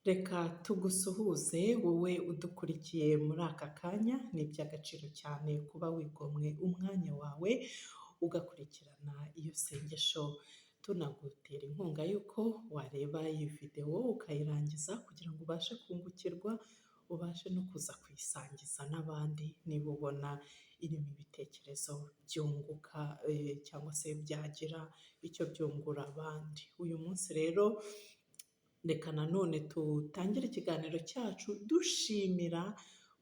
Reka tugusuhuze wowe udukurikiye muri aka kanya, ni iby'agaciro cyane kuba wigomwe umwanya wawe ugakurikirana iyo sengesho, tunagutera inkunga y'uko wareba iyi videwo ukayirangiza kugira ngo ubashe kungukirwa, ubashe no kuza kuyisangiza n'abandi niba ubona irimo ibitekerezo byunguka cyangwa se byagira icyo byungura abandi. Uyu munsi rero reka nanone tutangire ikiganiro cyacu dushimira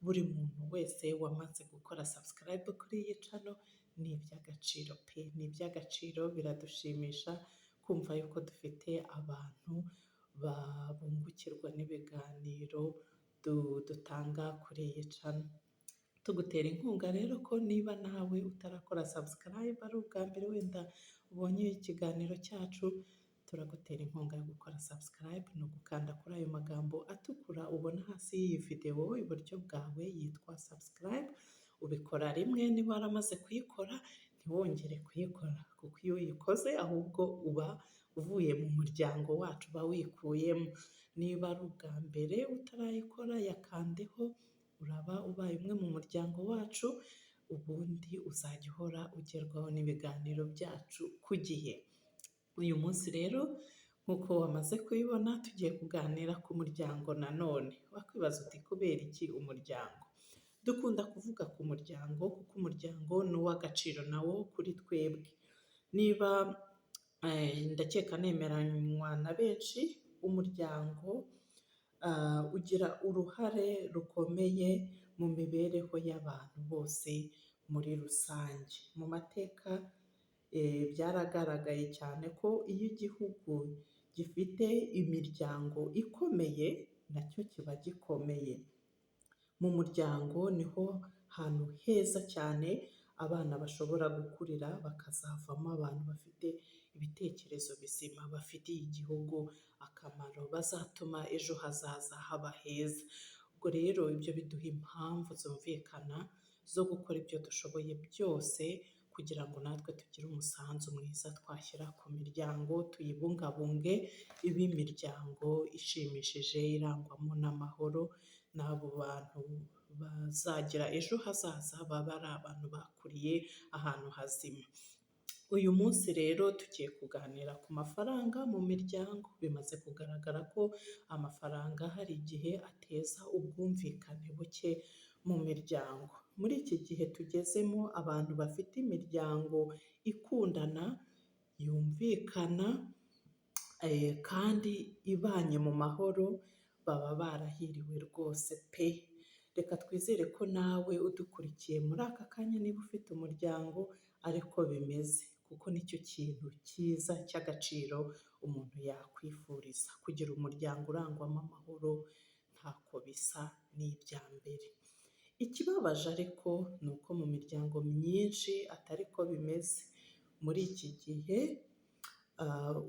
buri muntu wese wamaze gukora subscribe kuri iyi channel. Ni iby'agaciro pe, ni iby'agaciro, biradushimisha kumva yuko dufite abantu babungukirwa n'ibiganiro dutanga kuri iyi channel. Tugutera inkunga rero ko niba nawe utarakora subscribe ari ubwa mbere wenda ubonye ikiganiro cyacu, turagutera inkunga yo gukora subscribe, ni ugukanda kuri ayo magambo atukura ubona hasi y'iyi videwo iburyo bwawe yitwa subscribe. Ubikora rimwe niba waramaze kuyikora ntiwongere kuyikora, kuko iyo uyikoze ahubwo uba uvuye mu muryango wacu, uba wikuyemo. Niba ari ubwa mbere utarayikora yakandeho, uraba ubaye umwe mu muryango wacu, ubundi uzajya uhora ugerwaho n'ibiganiro byacu ku gihe. Uyu munsi rero nk'uko wamaze kubibona tugiye kuganira ku muryango nanone. Wakwibaza uti kubera iki umuryango? Dukunda kuvuga ku muryango kuko umuryango ni uw'agaciro nawo kuri twebwe. Niba ndakeka nemeranywa na benshi, umuryango ugira uruhare rukomeye mu mibereho y'abantu bose muri rusange. Mu mateka byaragaragaye cyane ko iyo igihugu gifite imiryango ikomeye nacyo kiba gikomeye. Mu muryango niho hantu heza cyane abana bashobora gukurira bakazavamo abantu bafite ibitekerezo bizima, bafitiye igihugu akamaro, bazatuma ejo hazaza haba heza. Ubwo rero ibyo biduha impamvu zumvikana zo gukora ibyo dushoboye byose kugira ngo natwe tugire umusanzu mwiza twashyira ku miryango, tuyibungabunge, ibe imiryango ishimishije irangwamo n'amahoro, n'abo bantu bazagira ejo hazaza baba ari abantu bakuriye ahantu hazima. Uyu munsi rero tugiye kuganira ku mafaranga mu miryango. Bimaze kugaragara ko amafaranga hari igihe ateza ubwumvikane buke mu miryango. Muri iki gihe tugezemo abantu bafite imiryango ikundana, yumvikana kandi ibanye mu mahoro, baba barahiriwe rwose pe. Reka twizere ko nawe udukurikiye muri aka kanya niba ufite umuryango ariko bimeze, kuko nicyo kintu cyiza cy'agaciro umuntu yakwifuriza. Kugira umuryango urangwamo amahoro ntako bisa n'ibya mbere. Ikibabaje ariko ni uko mu miryango myinshi atari ko bimeze. Muri iki gihe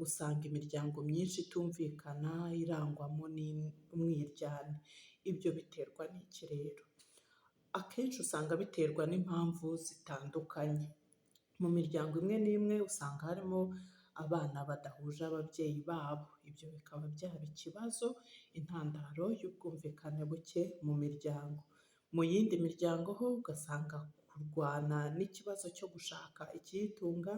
usanga imiryango myinshi itumvikana, irangwamo n'umwiryane. Ibyo biterwa n'iki rero? Akenshi usanga biterwa n'impamvu zitandukanye. Mu miryango imwe n'imwe usanga harimo abana badahuje ababyeyi babo. Ibyo bikaba byaba ikibazo, intandaro y'ubwumvikane buke mu miryango. Mu yindi miryango ho ugasanga kurwana n'ikibazo cyo gushaka ikiyitunga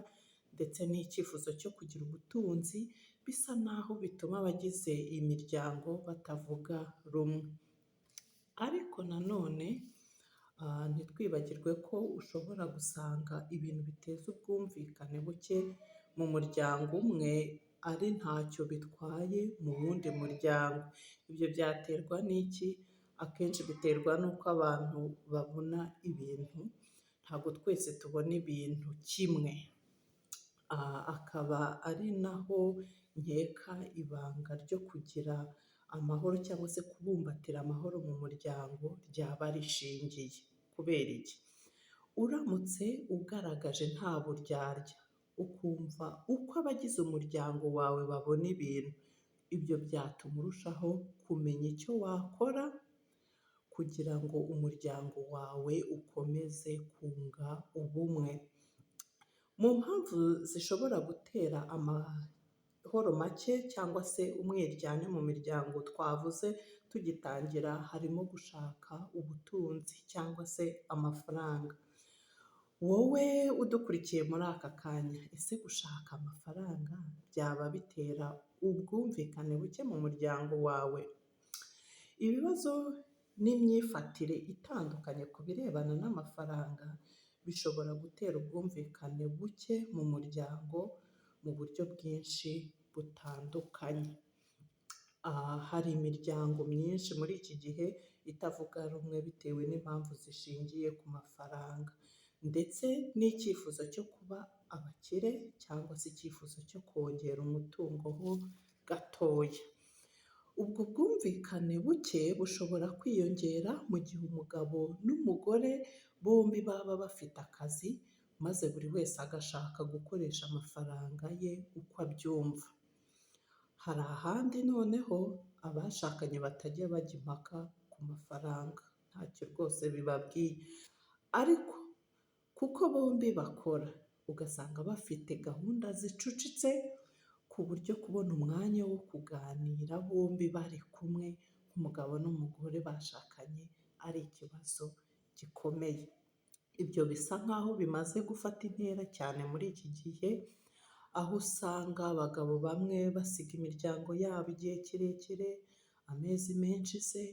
ndetse n'icyifuzo cyo kugira ubutunzi bisa naho bituma abagize iyi miryango batavuga rumwe. Ariko nanone ntitwibagirwe ko ushobora gusanga ibintu biteza ubwumvikane buke mu muryango umwe ari ntacyo bitwaye mu wundi muryango. Ibyo byaterwa n'iki? Akenshi biterwa n'uko abantu babona ibintu. Ntabwo twese tubona ibintu kimwe. Akaba ari naho nkeka ibanga ryo kugira amahoro cyangwa se kubumbatira amahoro mu muryango ryaba rishingiye. Kubera iki? Uramutse ugaragaje nta buryarya, ukumva uko abagize umuryango wawe babona ibintu, ibyo byatuma urushaho kumenya icyo wakora kugira ngo umuryango wawe ukomeze kunga ubumwe. Mu mpamvu zishobora gutera amikoro make cyangwa se umwiryane mu miryango twavuze tugitangira, harimo gushaka ubutunzi cyangwa se amafaranga. Wowe udukurikiye muri aka kanya, ese gushaka amafaranga byaba bitera ubwumvikane buke mu muryango wawe? Ibibazo n'imyifatire itandukanye ku birebana n'amafaranga bishobora gutera ubwumvikane buke mu muryango mu buryo bwinshi butandukanye. Hari imiryango myinshi muri iki gihe itavuga rumwe bitewe n'impamvu zishingiye ku mafaranga, ndetse n'icyifuzo cyo kuba abakire cyangwa se icyifuzo cyo kongera umutungo ho gatoya. Ubwo bwumvikane buke bushobora kwiyongera mu gihe umugabo n'umugore bombi baba bafite akazi, maze buri wese agashaka gukoresha amafaranga ye uko abyumva. Hari ahandi noneho abashakanye batajya bajya impaka ku mafaranga, ntacyo rwose bibabwiye, ariko kuko bombi bakora ugasanga bafite gahunda zicucitse, ku buryo kubona umwanya wo kuganira bombi bari kumwe nk'umugabo n'umugore bashakanye ari ikibazo gikomeye. Ibyo bisa nk'aho bimaze gufata intera cyane muri iki gihe, aho usanga abagabo bamwe basiga imiryango yabo igihe kirekire, amezi menshi se,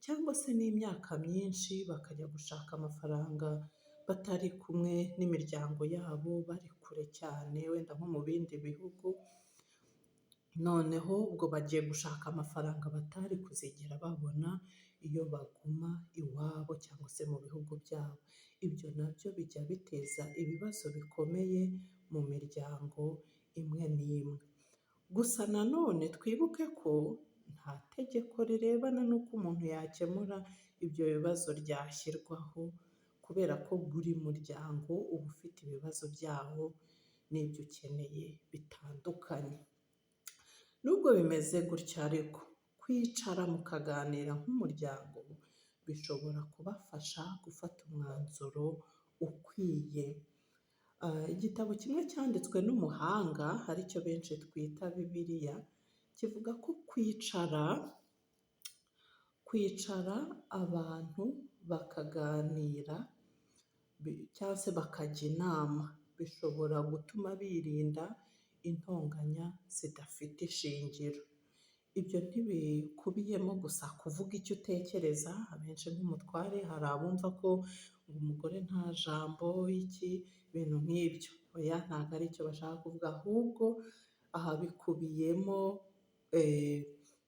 cyangwa se n'imyaka myinshi, bakajya gushaka amafaranga batari kumwe n'imiryango yabo, bari kure cyane wenda nko mu bindi bihugu, noneho ubwo bagiye gushaka amafaranga batari kuzigera babona iyo baguma iwabo cyangwa se mu bihugu byabo. Ibyo nabyo bijya biteza ibibazo bikomeye mu miryango imwe n'imwe. Gusa nanone twibuke ko nta tegeko rirebana n'uko umuntu yakemura ibyo bibazo ryashyirwaho, kubera ko buri muryango uba ufite ibibazo byawo n'ibyo ukeneye bitandukanye. Nubwo bimeze gutya ariko, kwicara mukaganira nk'umuryango bishobora kubafasha gufata umwanzuro ukwiye. Igitabo kimwe cyanditswe n'umuhanga aricyo benshi twita Bibiliya, kivuga ko kwicara abantu bakaganira cyangwa se bakajya inama bishobora gutuma birinda intonganya zidafite ishingiro. Ibyo ntibikubiyemo gusa kuvuga icyo utekereza, abenshi nk'umutware hari abumva ko umugore nta jambo ibintu nk'ibyo. Oya, ntabwo ari cyo bashaka kuvuga, ahubwo aha bikubiyemo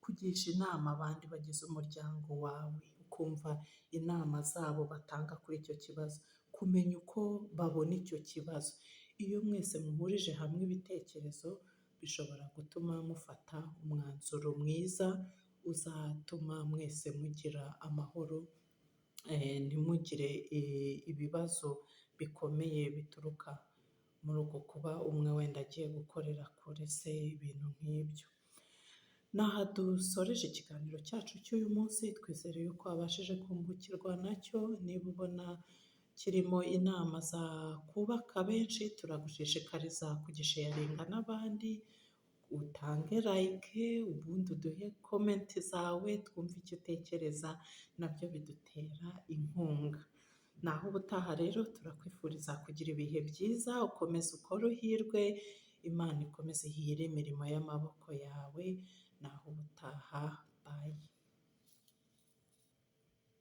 kugisha inama abandi bagize umuryango wawe, ukumva inama zabo batanga kuri icyo kibazo, kumenya uko babona icyo kibazo. Iyo mwese muhurije hamwe ibitekerezo, bishobora gutuma mufata umwanzuro mwiza uzatuma mwese mugira amahoro, ntimugire ibibazo bikomeye bituruka muri uko kuba umwe wenda agiye gukorera kure se, ibintu nk'ibyo. Ni aha dusoreje ikiganiro cyacu cy'uyu munsi, twizere yuko wabashije kungukirwa nacyo. Niba ubona kirimo inama zakubaka benshi, turagushishikariza kugisharinga n'abandi, utange like, ubundi uduhe komenti zawe twumve icyo utekereza, nabyo bidutera inkunga. Naho ubutaha rero turakwifuriza kugira ibihe byiza, ukomeze ukore uhirwe, Imana ikomeze ihire imirimo y'amaboko yawe. Naho ubutaha.